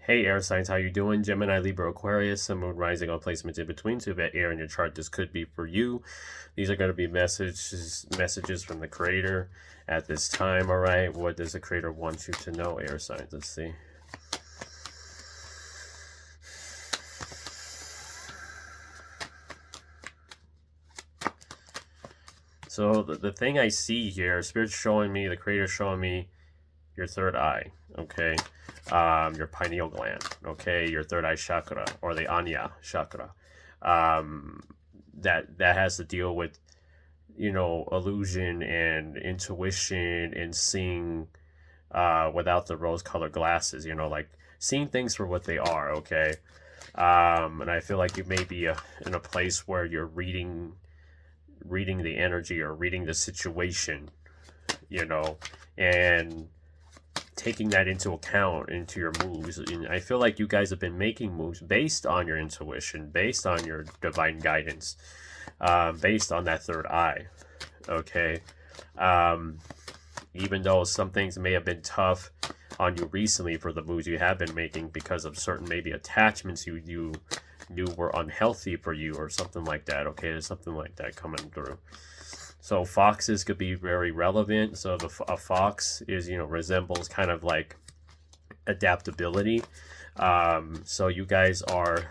Hey air signs, how you doing? Gemini, Libra, Aquarius, Sun, Moon, Rising, all placements in between. So if you have air in your chart, this could be for you. These are going to be messages from the creator at this time. All right, what does the creator want you to know, air signs? Let's see. So the thing I see here, Spirit's showing me, the creator's showing me your third eye, okay? Your pineal gland, okay? Your third eye chakra, or the Anya chakra. That has to deal with, illusion and intuition and seeing without the rose-colored glasses, like seeing things for what they are, okay? And I feel like you may be in a place where you're reading the energy or reading the situation, and taking that into account into your moves. And I feel like you guys have been making moves based on your intuition, based on your divine guidance, based on that third eye, okay? Even though some things may have been tough on you recently for the moves you have been making because of certain maybe attachments you knew were unhealthy for you or something like that, okay? There's something like that coming through. So foxes could be very relevant. So a fox is, resembles kind of like adaptability. So you guys are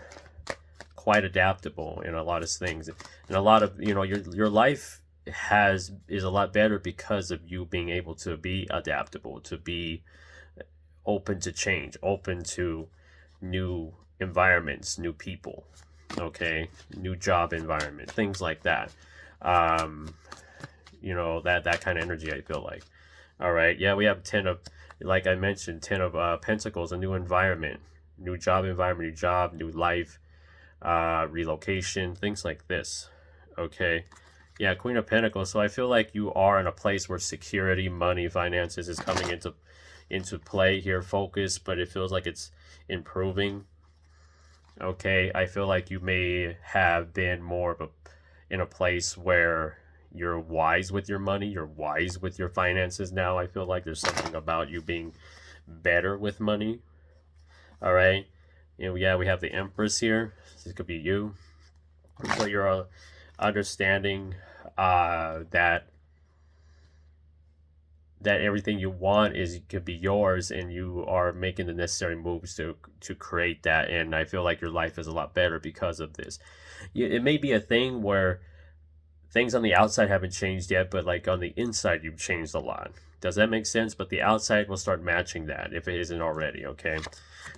quite adaptable in a lot of things, and a lot of your life is a lot better because of you being able to be adaptable, to be open to change, open to new environments, new people, okay, new job environment, things like that. That kind of energy, I feel like. All right, yeah, we have 10 of, like I mentioned, 10 of Pentacles, a new environment, new job environment, new job, new life, relocation, things like this, okay? Yeah, Queen of Pentacles. So I feel like you are in a place where security, money, finances is coming into play here, focus, but it feels like it's improving, okay? I feel like you may have been more of in a place where you're wise with your money, you're wise with your finances now. I feel like there's something about you being better with money. All right. Yeah, we have the Empress here. This could be you. So you're understanding that everything you want could be yours, and you are making the necessary moves to create that. And I feel like your life is a lot better because of this. It may be a thing where things on the outside haven't changed yet, but like on the inside, you've changed a lot. Does that make sense? But the outside will start matching that if it isn't already, okay?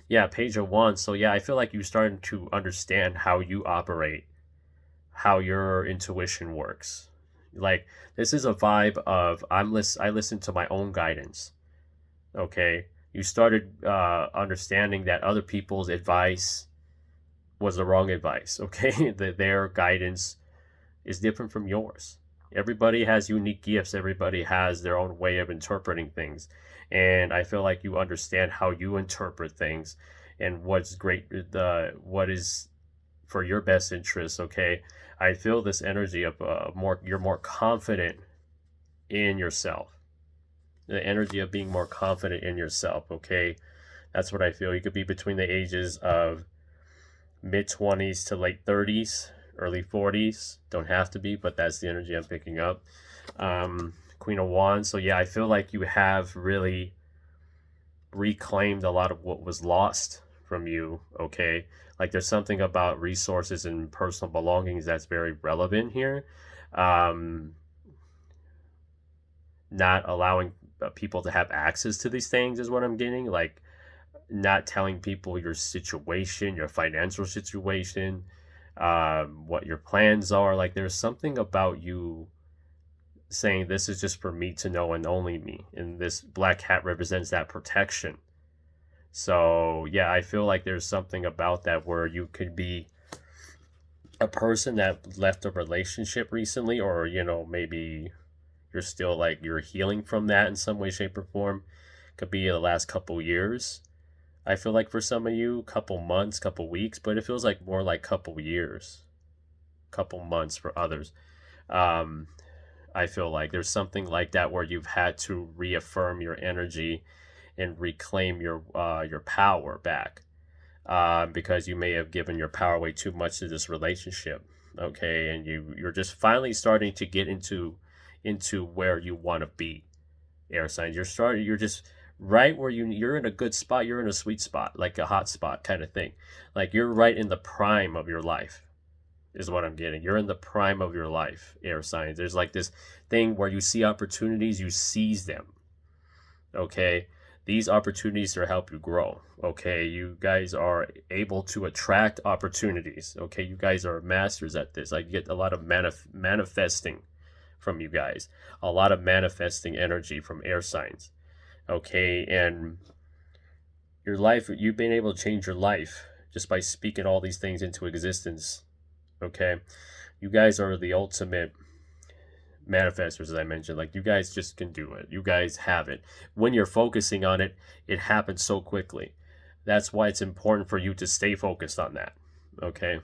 Yeah, Page of Wands. So yeah, I feel like you're starting to understand how you operate, how your intuition works. Like, this is a vibe of I listen to my own guidance, okay? You started understanding that other people's advice was the wrong advice, okay? Their guidance is different from yours. Everybody has unique gifts. Everybody has their own way of interpreting things. And I feel like you understand how you interpret things and what's great, what is for your best interest, okay? I feel this energy of you're more confident in yourself. The energy of being more confident in yourself, okay? That's what I feel. You could be between the ages of mid-20s to late 30s, early 40s. Don't have to be, but that's the energy I'm picking up. Queen of Wands. So yeah, I feel like you have really reclaimed a lot of what was lost from you, okay? Like, there's something about resources and personal belongings that's very relevant here. Not allowing people to have access to these things is what I'm getting. Like, not telling people your situation, your financial situation, what your plans are. Like, there's something about you saying this is just for me to know and only me, and this black hat represents that protection. So yeah, I feel like there's something about that where you could be a person that left a relationship recently, or maybe you're still like you're healing from that in some way, shape, or form. Could be the last couple years. I feel like for some of you, couple months, couple weeks, but it feels like more like couple years, couple months for others. I feel like there's something like that where you've had to reaffirm your energy and reclaim your power back. because you may have given your power away too much to this relationship. Okay, and you're just finally starting to get into where you want to be. Air signs, you're just right where you're in a good spot, you're in a sweet spot, like a hot spot kind of thing. Like you're right in the prime of your life is what I'm getting. You're in the prime of your life, air signs. There's like this thing where you see opportunities, you seize them. Okay, these opportunities to help you grow. Okay, you guys are able to attract opportunities. Okay, you guys are masters at this. I get a lot of manifesting from you guys, a lot of manifesting energy from air signs. Okay, and your life, you've been able to change your life just by speaking all these things into existence. Okay, you guys are the ultimate manifestors, as I mentioned. Like, you guys just can do it, you guys have it. When you're focusing on it, it happens so quickly. That's why it's important for you to stay focused on that. Okay,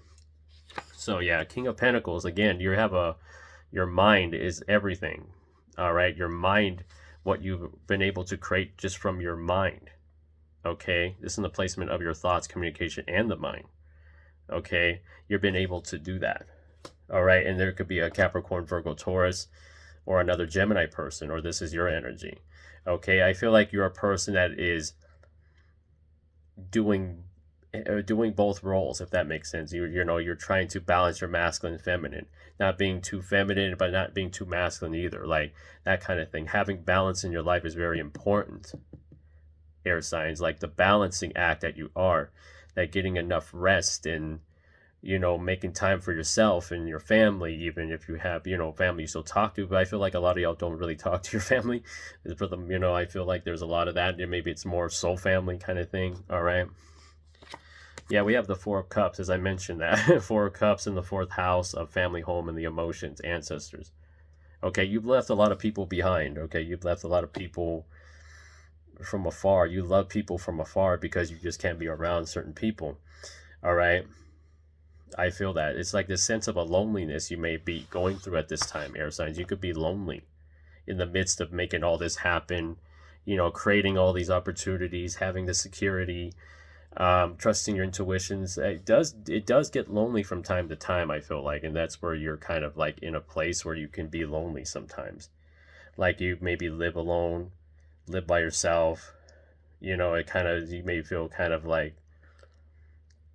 so yeah, King of Pentacles, again, your mind is everything. All right, your mind, what you've been able to create just from your mind. Okay, this is the placement of your thoughts, communication, and the mind. Okay, you've been able to do that. All right, and there could be a Capricorn, Virgo, Taurus, or another Gemini person, or this is your energy. Okay, I feel like you're a person that is doing both roles, if that makes sense. You're trying to balance your masculine and feminine, not being too feminine but not being too masculine either, like that kind of thing. Having balance in your life is very important, air signs. Like the balancing act that you are, that getting enough rest and making time for yourself and your family, even if you have family you still talk to. But I feel like a lot of y'all don't really talk to your family. For them, I feel like there's a lot of that. Maybe it's more soul family kind of thing. All right. Yeah, we have the Four of Cups, as I mentioned that. Four of Cups in the fourth house of family, home, and the emotions, ancestors. Okay, you've left a lot of people behind. Okay, you've left a lot of people from afar. You love people from afar because you just can't be around certain people. All right. I feel that. It's like this sense of a loneliness you may be going through at this time, air signs. You could be lonely in the midst of making all this happen, creating all these opportunities, having the security, trusting your intuitions. It does get lonely from time to time, I feel like, and that's where you're kind of like in a place where you can be lonely sometimes. Like you maybe live alone, live by yourself. You may feel kind of like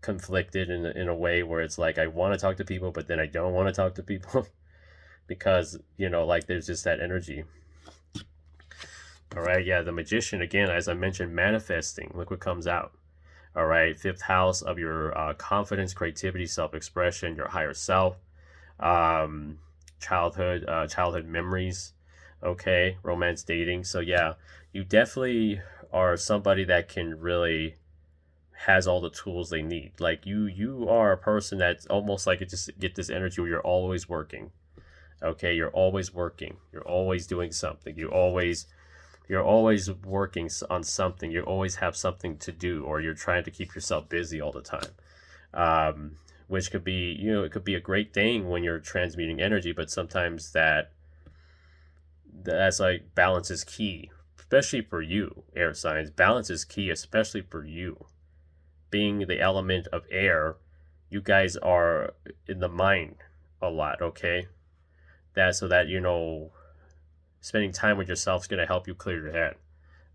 conflicted in a way where it's like I want to talk to people, but then I don't want to talk to people because like there's just that energy. All right, yeah, the Magician, again, as I mentioned, manifesting. Look what comes out. All right, fifth house of your confidence, creativity, self-expression, your higher self, childhood memories. Okay, romance, dating. So yeah, you definitely are somebody that can really has all the tools they need. Like you are a person that's almost like, it just get this energy where you're always working. Okay, you're always working, you're always doing something, you're always working on something, you always have something to do, or you're trying to keep yourself busy all the time. Which could be, it could be a great thing when you're transmuting energy, but sometimes that's like balance is key, especially for you, air signs. Balance is key, especially for you. Being the element of air, you guys are in the mind a lot, okay? So that spending time with yourself is going to help you clear your head.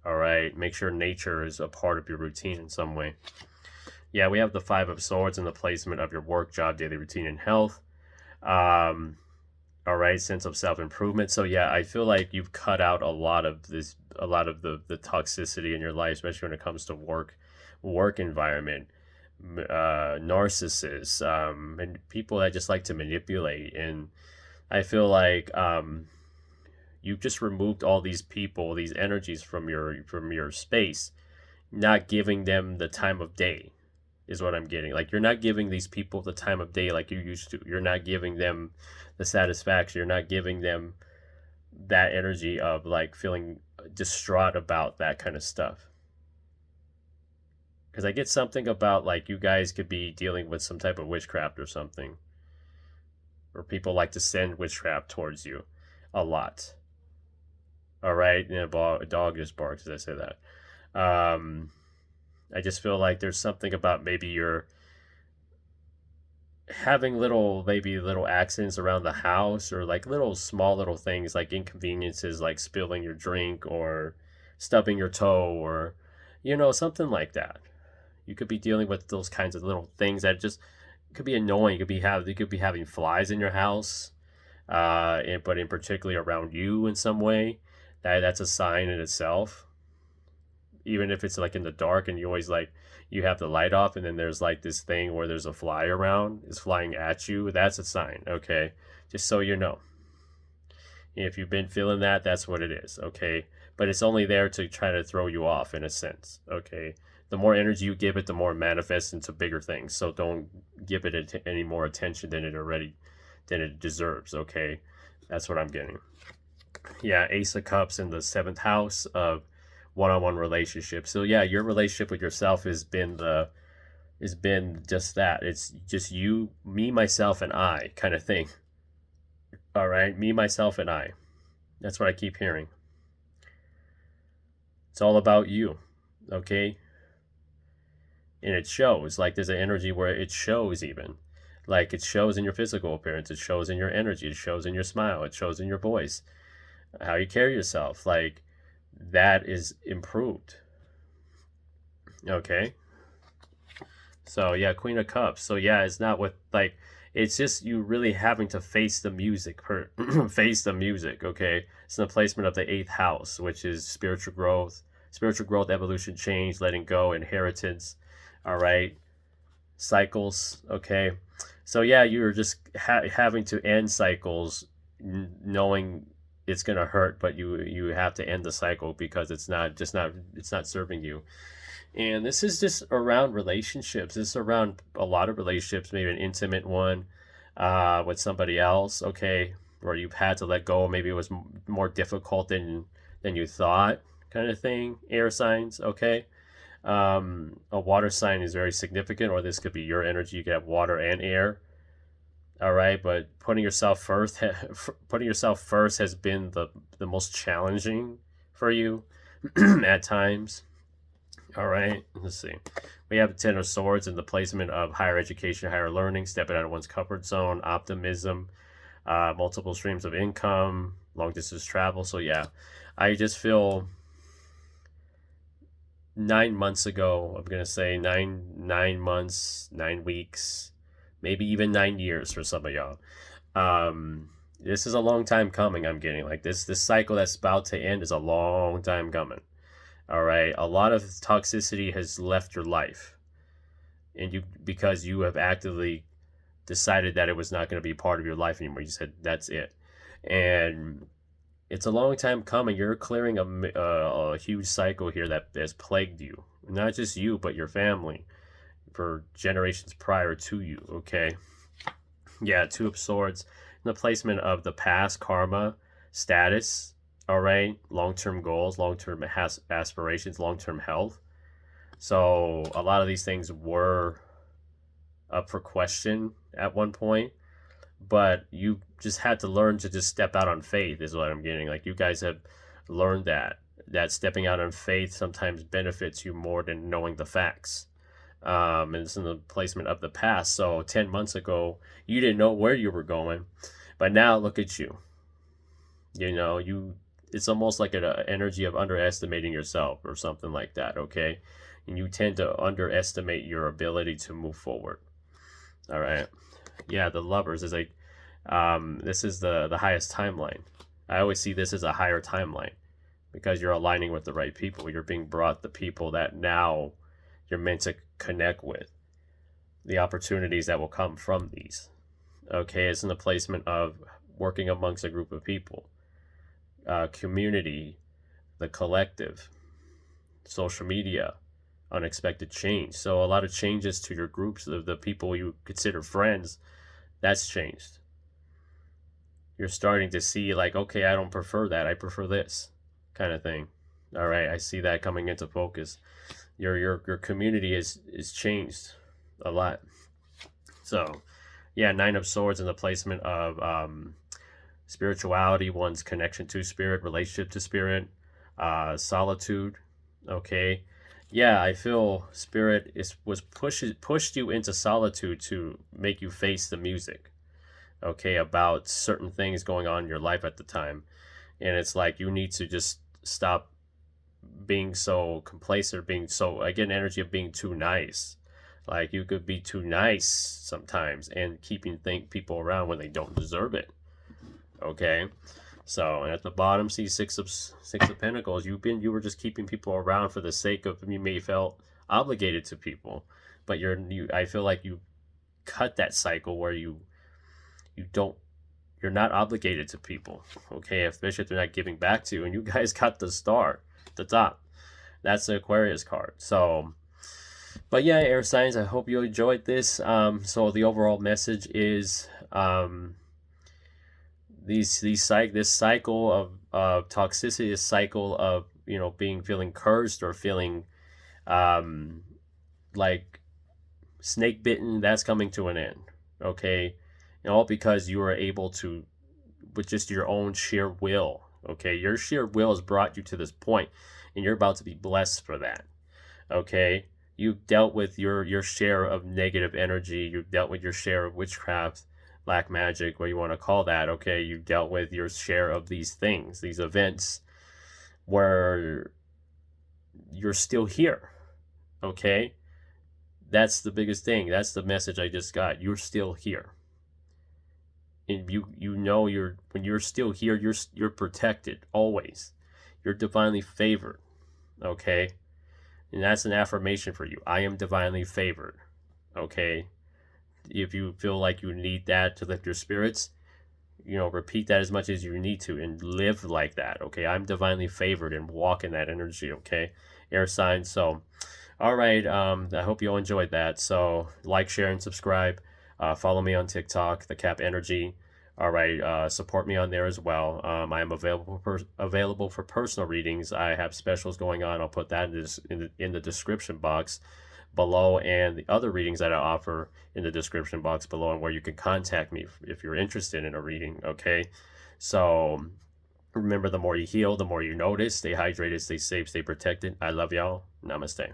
All right, make sure nature is a part of your routine in some way. Yeah, we have the Five of Swords in the placement of your work, job, daily routine, and health. All right, sense of self-improvement. So yeah, I feel like you've cut out a lot of the toxicity in your life, especially when it comes to work environment, narcissists, and people that just like to manipulate. And I feel like you've just removed all these people, these energies from your space, not giving them the time of day is what I'm getting. Like, you're not giving these people the time of day like you used to. You're not giving them the satisfaction. You're not giving them that energy of like feeling distraught about that kind of stuff. Because I get something about like you guys could be dealing with some type of witchcraft or something, or people like to send witchcraft towards you a lot. All right, a dog just barks as I say that. I just feel like there's something about maybe you're having maybe little accidents around the house, or like small little things like inconveniences, like spilling your drink or stubbing your toe, or something like that. You could be dealing with those kinds of little things that just could be annoying. You could be having flies in your house, but in particularly around you in some way. That's a sign in itself. Even if it's like in the dark and you always like you have the light off, and then there's like this thing where there's a fly around, is flying at you, that's a sign. Okay, just so you know, if you've been feeling that, that's what it is. Okay, but it's only there to try to throw you off in a sense. Okay, the more energy you give it, the more it manifests into bigger things. So don't give it any more attention than it deserves. Okay, that's what I'm getting. Yeah, Ace of Cups in the seventh house of one-on-one relationships. So yeah, your relationship with yourself has been just that. It's just you, me, myself, and I kind of thing. All right, me, myself, and I. That's what I keep hearing. It's all about you. Okay, and it shows. Like there's an energy where it shows even. Like it shows in your physical appearance. It shows in your energy. It shows in your smile. It shows in your voice. How you carry yourself. Like that is improved. Okay. So yeah, Queen of Cups. So yeah, it's not with like it's just you really having to face the music face the music, okay? It's in the placement of the eighth house, which is spiritual growth, evolution, change, letting go, inheritance. All right. Cycles, okay? So yeah, you're just having to end cycles, knowing it's gonna hurt, but you have to end the cycle because it's not serving you. And this is just around relationships. This is around a lot of relationships, maybe an intimate one with somebody else, okay, where you've had to let go. Maybe it was more difficult than you thought, kind of thing. Air signs, okay. A water sign is very significant, or this could be your energy. You could have water and air. All right, but putting yourself first has been the most challenging for you at times. All right, let's see. We have the Ten of Swords in the placement of higher education, higher learning, stepping out of one's comfort zone, optimism, multiple streams of income, long distance travel. So yeah, I just feel 9 months ago, I'm gonna say 9 months, 9 weeks, maybe even 9 years for some of y'all. This is a long time coming. I'm getting like this cycle that's about to end is a long time coming. All right, a lot of toxicity has left your life, and because you have actively decided that it was not going to be part of your life anymore. You said that's it, and it's a long time coming. You're clearing a huge cycle here that has plagued you, not just you, but your family for generations prior to you. Okay, yeah, Two of Swords in the placement of the past, karma, status. All right, long-term goals, long-term aspirations, long-term health. So a lot of these things were up for question at one point, but you just had to learn to just step out on faith is what I'm getting. Like you guys have learned that stepping out on faith sometimes benefits you more than knowing the facts. And it's in the placement of the past. So 10 months ago, you didn't know where you were going, but now look at you. It's almost like an energy of underestimating yourself or something like that, okay? And you tend to underestimate your ability to move forward. All right. Yeah, the Lovers is this is the highest timeline. I always see this as a higher timeline because you're aligning with the right people. You're being brought the people that now you're meant to connect with. The opportunities that will come from these. Okay, it's in the placement of working amongst a group of people. Community, the collective, social media, unexpected change. So a lot of changes to your groups of the people you consider friends, that's changed. You're starting to see like, okay, I don't prefer that. I prefer this kind of thing. All right, I see that coming into focus. Your community is changed a lot. So, yeah, Nine of Swords in the placement of spirituality, one's connection to spirit, relationship to spirit, solitude, okay? Yeah, I feel spirit was pushed you into solitude to make you face the music, okay, about certain things going on in your life at the time. And it's like you need to just stop being so complacent, being so, I get an energy of being too nice. Like you could be too nice sometimes and keeping people around when they don't deserve it. Okay. So, and at the bottom, see six of Pentacles. You were just keeping people around for the sake of, you may felt obligated to people, but I feel like you cut that cycle where you don't you're not obligated to people. Okay, especially if they're not giving back to you, and you guys got the star, the top. That's the Aquarius card. So, but yeah, air signs. I hope you enjoyed this. So the overall message is this cycle of toxicity, this cycle of being feeling cursed or feeling um like snake bitten, that's coming to an end. Okay, and all because you are able to, with just your own sheer will. Okay, your sheer will has brought you to this point, and you're about to be blessed for that. Okay, you've dealt with your share of negative energy. You've dealt with your share of witchcraft, black magic, what you want to call that. Okay, you've dealt with your share of these things, these events, where you're still here. Okay, that's the biggest thing. That's the message I just got. You're still here, and when you're still here, you're protected always. You're divinely favored. Okay, and that's an affirmation for you. I am divinely favored. Okay, if you feel like you need that to lift your spirits, repeat that as much as you need to and live like that. Okay, I'm divinely favored and walk in that energy. Okay, air sign. So, all right. I hope you all enjoyed that. So, like, share, and subscribe. Follow me on TikTok, thecapenergy. All right. Support me on there as well. I am available for personal readings. I have specials going on. I'll put that in the description box below, and the other readings that I offer in the description box below, and where you can contact me if you're interested in a reading. Okay, so remember, the more you heal, the more you notice. Stay hydrated, stay safe, stay protected. I love y'all. Namaste.